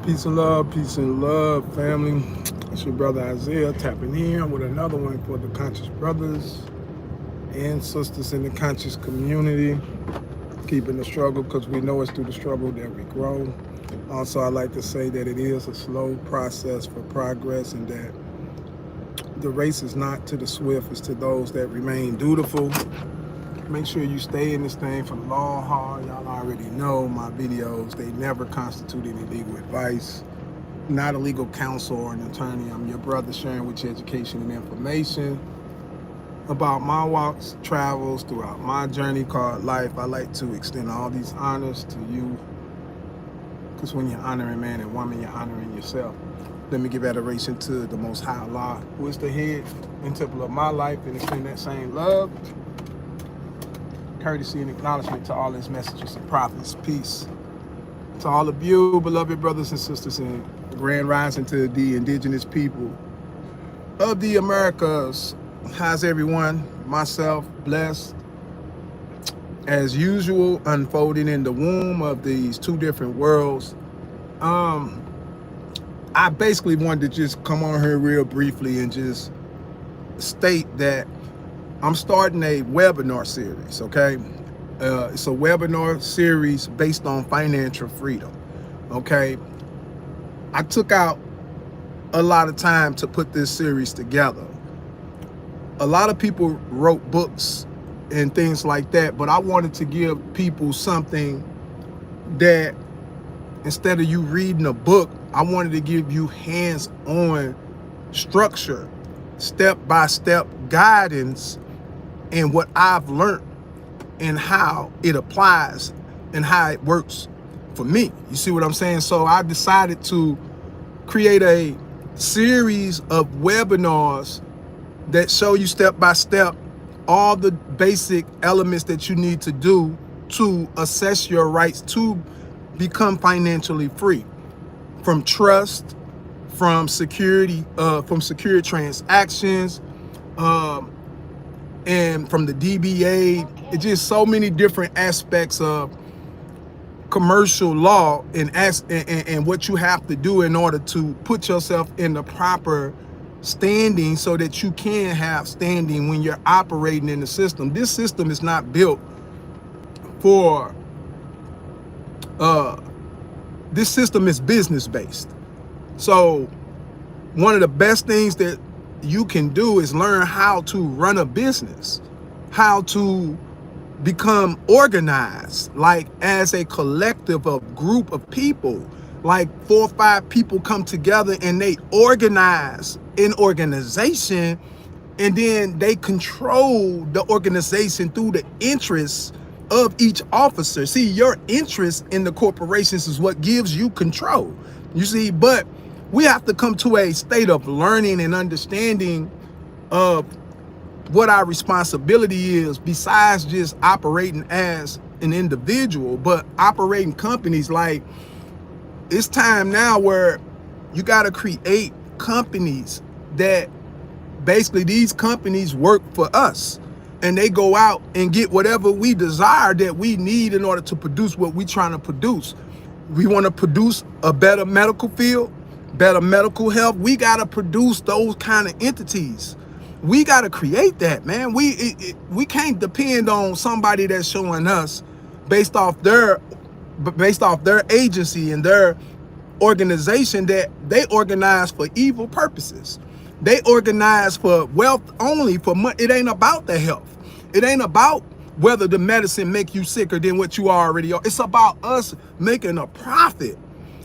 Peace and love, family. It's your brother Isaiah tapping in with another one for the conscious brothers and sisters in the conscious community. Keeping the struggle because we know it's through the struggle that we grow. Also, I like to say that it is a slow process for progress and that the race is not to the swift, it's to those that remain dutiful. Make sure you stay in this thing for the long haul. Y'all already know my videos, they never constitute any legal advice. Not a legal counsel or an attorney. I'm your brother sharing with you education and information about my walks, travels throughout my journey called life. I like to extend all these honors to you because when you're honoring man and woman, you're honoring yourself. Let me give adoration to the Most High Allah, who is the head and temple of my life, and extend that same love, courtesy, and acknowledgement to all his messengers and prophets. Peace to all of you, beloved brothers and sisters, and grand rising to the indigenous people of the Americas. How's everyone? Myself, blessed. As usual, unfolding in the womb of these two different worlds. I basically wanted to just come on here real briefly and just state that I'm starting a webinar series, okay? It's a webinar series based on financial freedom, okay? I took out a lot of time to put this series together. A lot of people wrote books and things like that, but I wanted to give people something that instead of you reading a book, I wanted to give you hands-on structure, step-by-step guidance in what I've learned and how it applies and how it works for me. You see what I'm saying? So I decided to create a series of webinars that show you step by step all the basic elements that you need to do to assess your rights to become financially free from trust, from security transactions, and from the DBA. It's just so many different aspects of commercial law and what you have to do in order to put yourself in the proper standing so that you can have standing when you're operating in the system. This system is not built for this system is business based. So one of the best things that you can do is learn how to run a business, how to become organized, like as a collective of group of people, like 4 or 5 people come together and they organize an organization, and then they control the organization through the interests of each officer. See, your interest in the corporations is what gives you control. You see, but we have to come to a state of learning and understanding of what our responsibility is besides just operating as an individual, but operating companies. Like, it's time now where you got to create companies that basically these companies work for us and they go out and get whatever we desire that we need in order to produce what we're trying to produce. We want to produce a better medical field, better medical health. We got to produce those kind of entities. We got to create that, man. We can't depend on somebody that's showing us based off their agency and their organization that they organize for evil purposes. They organize for wealth only, for money. It ain't about the health. It ain't about whether the medicine make you sicker than what you already are. It's about us making a profit.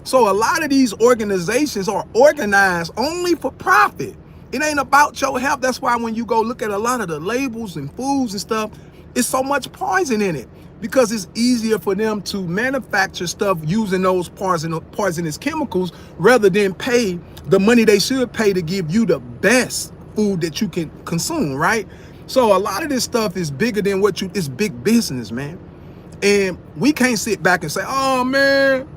So a lot of these organizations are organized only for profit. It ain't about your health. That's why when you go look at a lot of the labels and foods and stuff, it's so much poison in it, because it's easier for them to manufacture stuff using those poisonous chemicals rather than pay the money they should pay to give you the best food that you can consume, right? So a lot of this stuff is bigger than it's big business, man. And we can't sit back and say, oh man,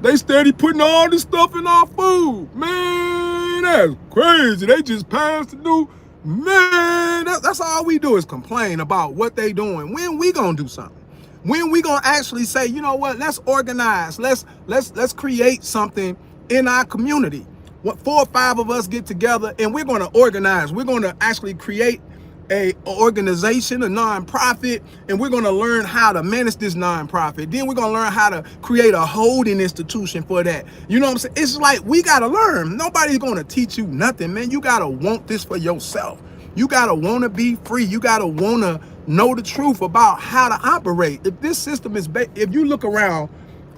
they steady putting all this stuff in our food. Man, that's crazy. They just passed the new, man, that's all we do is complain about what they doing. When we gonna do something? When we gonna actually say, you know what, let's organize, let's create something in our community. What 4 or 5 of us get together and we're going to organize. We're going to actually create a organization, a nonprofit, and we're going to learn how to manage this nonprofit. Then we're going to learn how to create a holding institution for that. You know what I'm saying? It's like we got to learn. Nobody's going to teach you nothing, man. You got to want this for yourself. You got to want to be free. You got to want to know the truth about how to operate. If this system is, if you look around,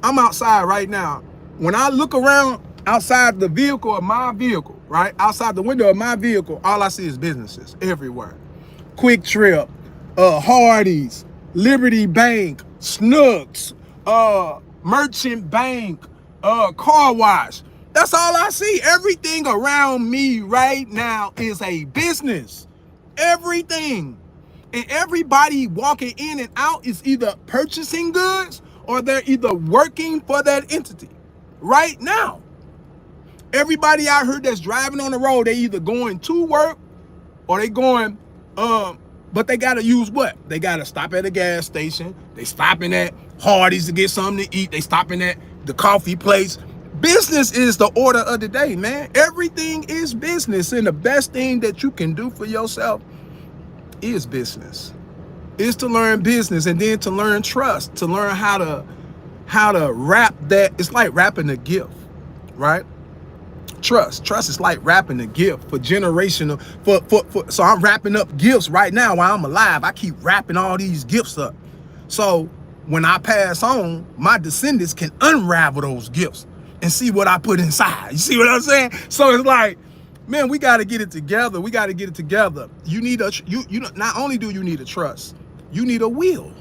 I'm outside right now. When I look around outside the vehicle of my vehicle, right? Outside the window of my vehicle, all I see is businesses everywhere. Quick Trip, Hardee's, Liberty Bank, Snooks, Merchant Bank, Car Wash. That's all I see. Everything around me right now is a business. Everything. And everybody walking in and out is either purchasing goods or they're either working for that entity right now. Everybody out here that's driving on the road, they either going to work or they going, but they got to use what? They got to stop at a gas station. They stopping at Hardee's to get something to eat. They stopping at the coffee place. Business is the order of the day, man. Everything is business. And the best thing that you can do for yourself is business. Is to learn business and then to learn trust, to learn how to wrap that. It's like wrapping a gift, right? Trust is like wrapping a gift for generational, so I'm wrapping up gifts right now while I'm alive. I keep wrapping all these gifts up. So when I pass on, my descendants can unravel those gifts and see what I put inside. You see what I'm saying? So it's like, man, we got to get it together. We got to get it together. You need not only do you need a trust, you need a will.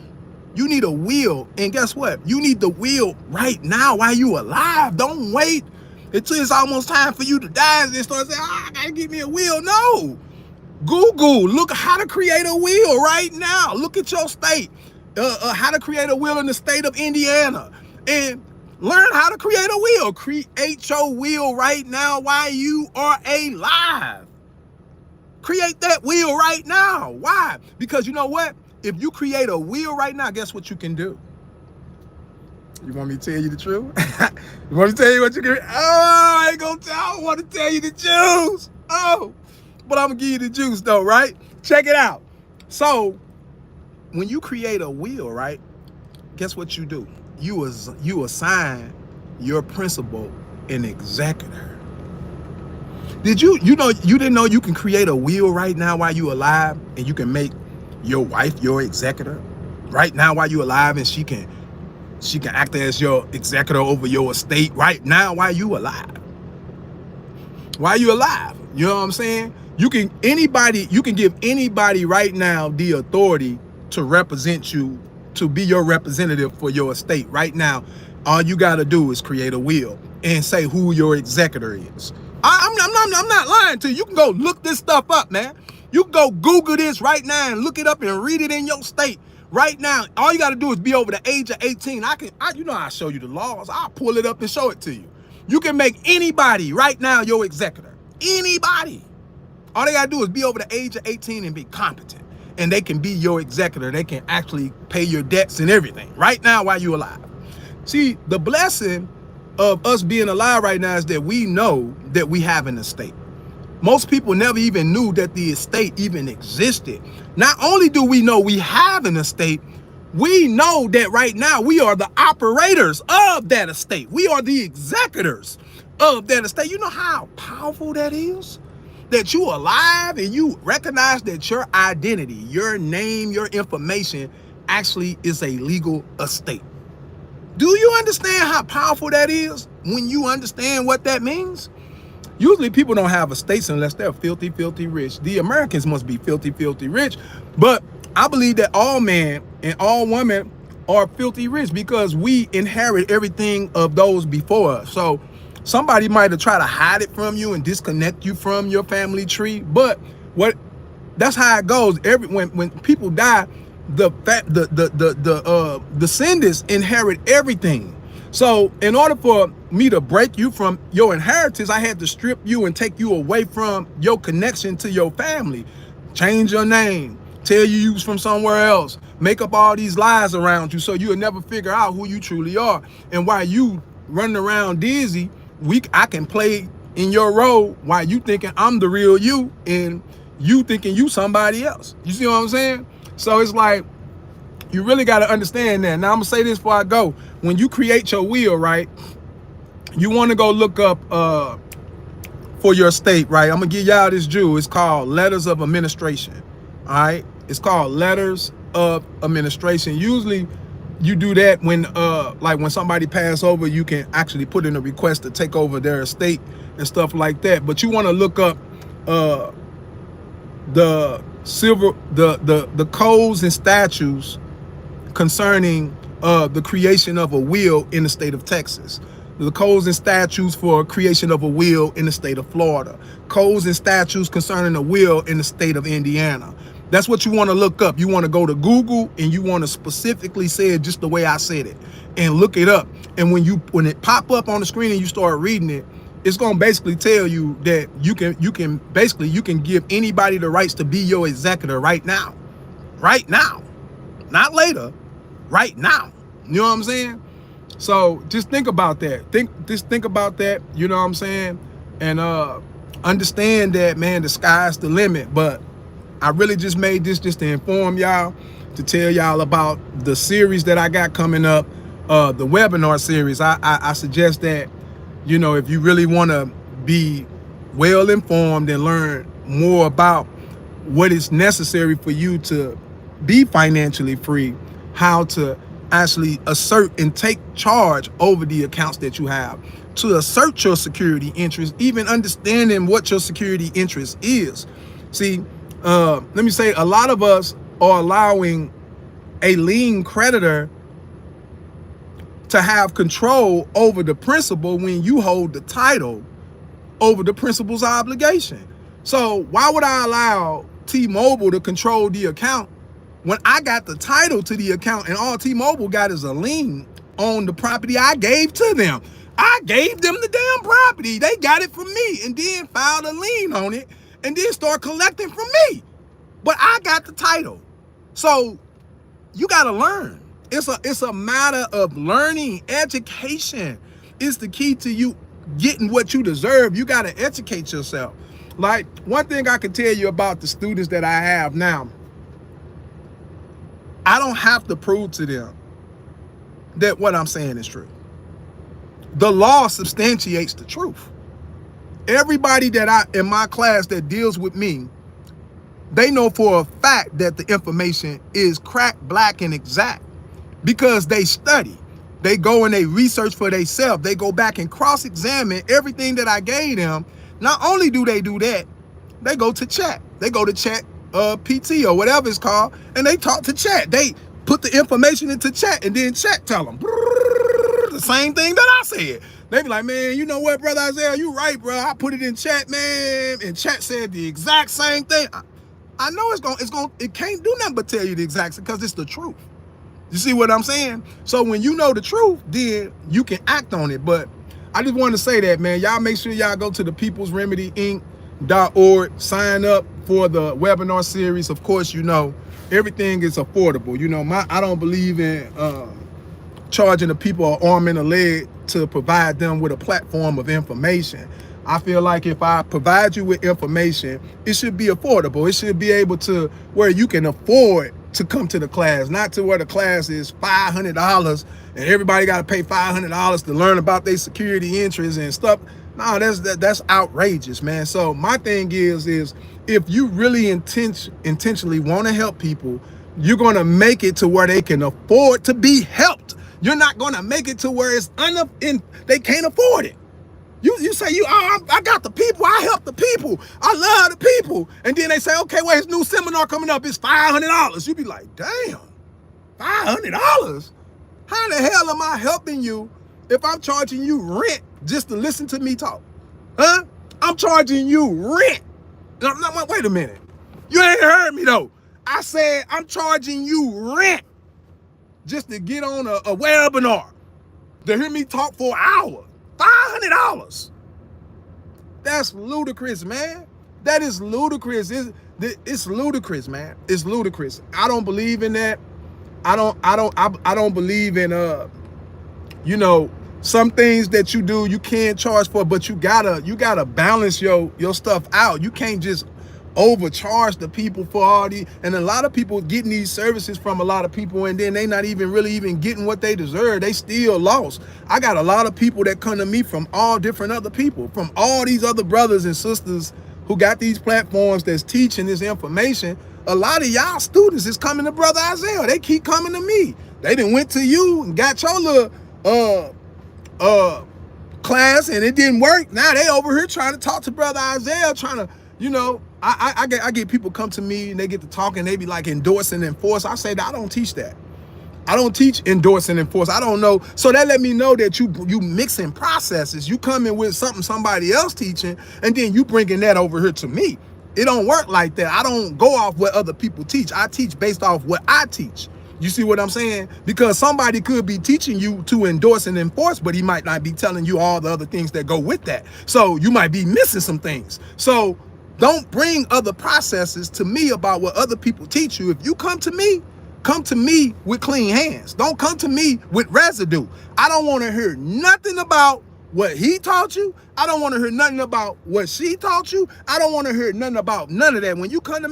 You need a will. And guess what? You need the will right now while you alive. Don't wait until it's almost time for you to die and then start saying, I gotta get me a will. No. Google, look how to create a will right now. Look at your state. How to create a will in the state of Indiana. And learn how to create a will. Create your will right now while you are alive. Create that will right now. Why? Because you know what? If you create a will right now, guess what you can do? You want me to tell you the truth? You want me to tell you what you can? Oh, I ain't gonna tell. I want to tell you the juice. Oh, but I'm gonna give you the juice though, right? Check it out. So, when you create a will, right? Guess what you do? You assign your principal an executor. Did you didn't know you can create a will right now while you alive, and you can make your wife your executor right now while you alive, and she can act as your executor over your estate right now while you alive. While you alive, you know what I'm saying? You can give anybody right now the authority to represent you, to be your representative for your estate right now. All you got to do is create a will and say who your executor is. I'm not lying to you. You can go look this stuff up, man. You can go Google this right now and look it up and read it in your state. Right now, all you got to do is be over the age of 18. I'll show you the laws. I'll pull it up and show it to you. You can make anybody right now your executor. Anybody. All they got to do is be over the age of 18 and be competent. And they can be your executor. They can actually pay your debts and everything right now while you're alive. See, the blessing of us being alive right now is that we know that we have an estate. Most people never even knew that the estate even existed. Not only do we know we have an estate, we know that right now we are the operators of that estate. We are the executors of that estate. You know how powerful that is? That you alive and you recognize that your identity, your name, your information actually is a legal estate. Do you understand how powerful that is when you understand what that means? Usually people don't have estates unless they're filthy, filthy rich. The Americans must be filthy, filthy rich. But I believe that all men and all women are filthy rich because we inherit everything of those before us. So somebody might have tried to hide it from you and disconnect you from your family tree. But that's how it goes. When people die, the descendants inherit everything. So in order for me to break you from your inheritance, I had to strip you and take you away from your connection to your family. Change your name, tell you was from somewhere else, make up all these lies around you so you'll never figure out who you truly are. And while you running around dizzy, I can play in your role while you thinking I'm the real you and you thinking you somebody else. You see what I'm saying? So it's like, you really got to understand that. Now I'm gonna say this before I go. When you create your will, right, you want to go look up for your state, right? I'm gonna give y'all this jewel. It's called Letters of Administration. All right, it's called Letters of Administration. Usually you do that when like when somebody pass over, you can actually put in a request to take over their estate and stuff like that. But you want to look up the codes and statutes concerning the creation of a will in the state of Texas. The codes and statutes for creation of a will in the state of Florida. Codes and statutes concerning a will in the state of Indiana. That's what you want to look up. You want to go to Google and you want to specifically say it just the way I said it and look it up. And when it pop up on the screen and you start reading it, it's going to basically tell you that you can give anybody the rights to be your executor right now. Right now. Not later. Right now. You know what I'm saying? So just think about that. Think about that, you know what I'm saying? And understand that, man, the sky's the limit. But I really just made this just to inform y'all, to tell y'all about the series that I got coming up, the webinar series. I suggest that, you know, if you really want to be well informed and learn more about what is necessary for you to be financially free, how to actually assert and take charge over the accounts that you have, to assert your security interest, even understanding what your security interest is. See, let me say, a lot of us are allowing a lien creditor to have control over the principal when you hold the title over the principal's obligation. So why would I allow T-Mobile to control the account when I got the title to the account and all T-Mobile got is a lien on the property I gave to them? I gave them the damn property. They got it from me and then filed a lien on it and then start collecting from me. But I got the title. So you got to learn. It's a matter of learning. Education is the key to you getting what you deserve. You got to educate yourself. Like, one thing I can tell you about the students that I have now, I don't have to prove to them that what I'm saying is true. The law substantiates the truth. Everybody that in my class that deals with me, they know for a fact that the information is crack, black, and exact because they study. They go and they research for themselves. They go back and cross-examine everything that I gave them. Not only do they do that, they go to chat. They go to chat PT or whatever it's called, and they talk to chat. They put the information into chat, and then chat tell them the same thing that I said. They be like, man, you know what, brother Isaiah, you right, bro. I put it in chat, man, and chat said the exact same thing. I know it can't do nothing but tell you the exact same because it's the truth. You see what I'm saying? So when you know the truth, then you can act on it. But I just wanted to say that, man, y'all make sure y'all go to the peoplesremedyinc.org, sign up for the webinar series. Of course, you know, everything is affordable. You know, I don't believe in charging the people an arm and a leg to provide them with a platform of information. I feel like if I provide you with information, it should be affordable. It should be able to where you can afford to come to the class, not to where the class is $500 and everybody got to pay $500 to learn about their security interests and stuff. No, that's outrageous, man. So my thing is if you really intentionally want to help people, you're going to make it to where they can afford to be helped. You're not going to make it to where they can't afford it. You say, I got the people, I help the people, I love the people. And then they say, okay, well, his new seminar coming up is $500. You be like, damn, $500? How the hell am I helping you if I'm charging you rent just to listen to me talk? Huh? I'm charging you rent. No, wait a minute. You ain't heard me though. I said I'm charging you rent just to get on a webinar, to hear me talk for an hour. $500. That's ludicrous, man. That is ludicrous. It's ludicrous, man. It's ludicrous. I don't believe in that. I don't believe in you know, Some things that you do, you can't charge for, but you gotta balance your stuff out. You can't just overcharge the people for all these. And a lot of people getting these services from a lot of people, and then they not even really even getting what they deserve. They still lost. I got a lot of people that come to me from all different other people, from all these other brothers and sisters who got these platforms that's teaching this information. A lot of y'all students is coming to Brother Isaiah. They keep coming to me. They done went to you and got your little class and it didn't work. Now they over here trying to talk to Brother Isaiah, trying to, you know, I get people come to me and they get to talking, they be like endorse and enforce. I say that I don't teach that. I don't teach endorse and enforce. I don't know. So that let me know that you mixing processes. You coming with something somebody else teaching, and then you bringing that over here to me. It don't work like that. I don't go off what other people teach. I teach based off what I teach. You see what I'm saying? Because somebody could be teaching you to endorse and enforce, but he might not be telling you all the other things that go with that. So you might be missing some things. So don't bring other processes to me about what other people teach you. If you come to me with clean hands. Don't come to me with residue. I don't want to hear nothing about what he taught you. I don't want to hear nothing about what she taught you. I don't want to hear nothing about none of that. When you come to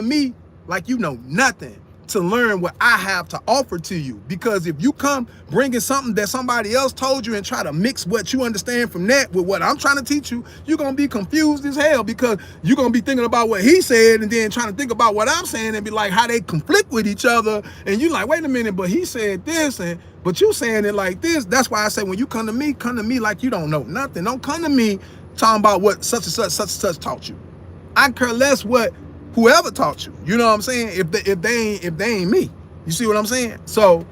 me like you know nothing to learn what I have to offer to you. Because if you come bringing something that somebody else told you and try to mix what you understand from that with what I'm trying to teach you, you're going to be confused as hell, because you're going to be thinking about what he said and then trying to think about what I'm saying and be like how they conflict with each other. And you like, wait a minute, but he said this, but you saying it like this. That's why I say when you come to me like you don't know nothing. Don't come to me talking about what such and such taught you. I care less what whoever taught you, you know what I'm saying? If they ain't me, you see what I'm saying? So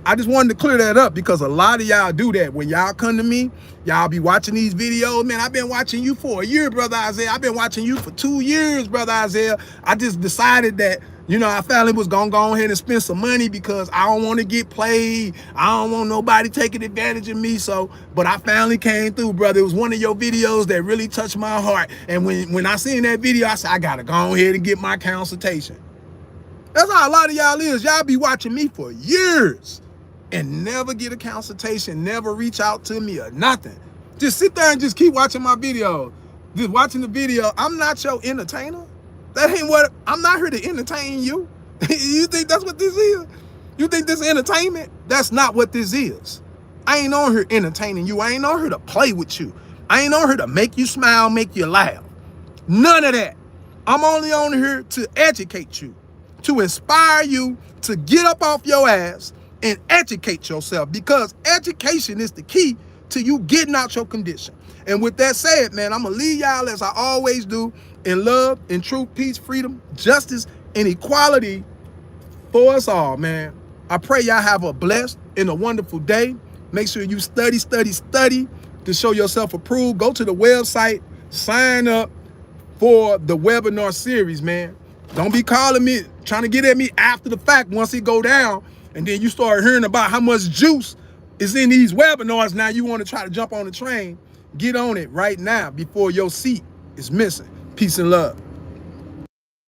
I just wanted to clear that up, because a lot of y'all do that. When y'all come to me, y'all be watching these videos. Man, I've been watching you for a year, Brother Isaiah. I've been watching you for 2 years, Brother Isaiah. I just decided that, you know, I finally was gonna go ahead and spend some money because I don't want to get played. I don't want nobody taking advantage of me. So, but I finally came through, brother. It was one of your videos that really touched my heart. And when I seen that video, I said, I gotta go ahead and get my consultation. That's how a lot of y'all is. Y'all be watching me for years and never get a consultation, never reach out to me or nothing. Just sit there and just keep watching my video. Just watching the video. I'm not your entertainer. That ain't what, I'm not here to entertain you. You think that's what this is? You think this is entertainment? That's not what this is. I ain't on here entertaining you. I ain't on here to play with you. I ain't on here to make you smile, make you laugh. None of that. I'm only on here to educate you, to inspire you to get up off your ass and educate yourself, because education is the key to you getting out your condition. And with that said, man, I'm going to leave y'all as I always do, in love, in truth, peace, freedom, justice, and equality for us all, man. I pray y'all have a blessed and a wonderful day. Make sure you study to show yourself approved. Go to the website, sign up for the webinar series, man. Don't be calling me, trying to get at me after the fact once it go down, and then you start hearing about how much juice is in these webinars. Now you want to try to jump on the train. Get on it right now before your seat is missing. Peace and love.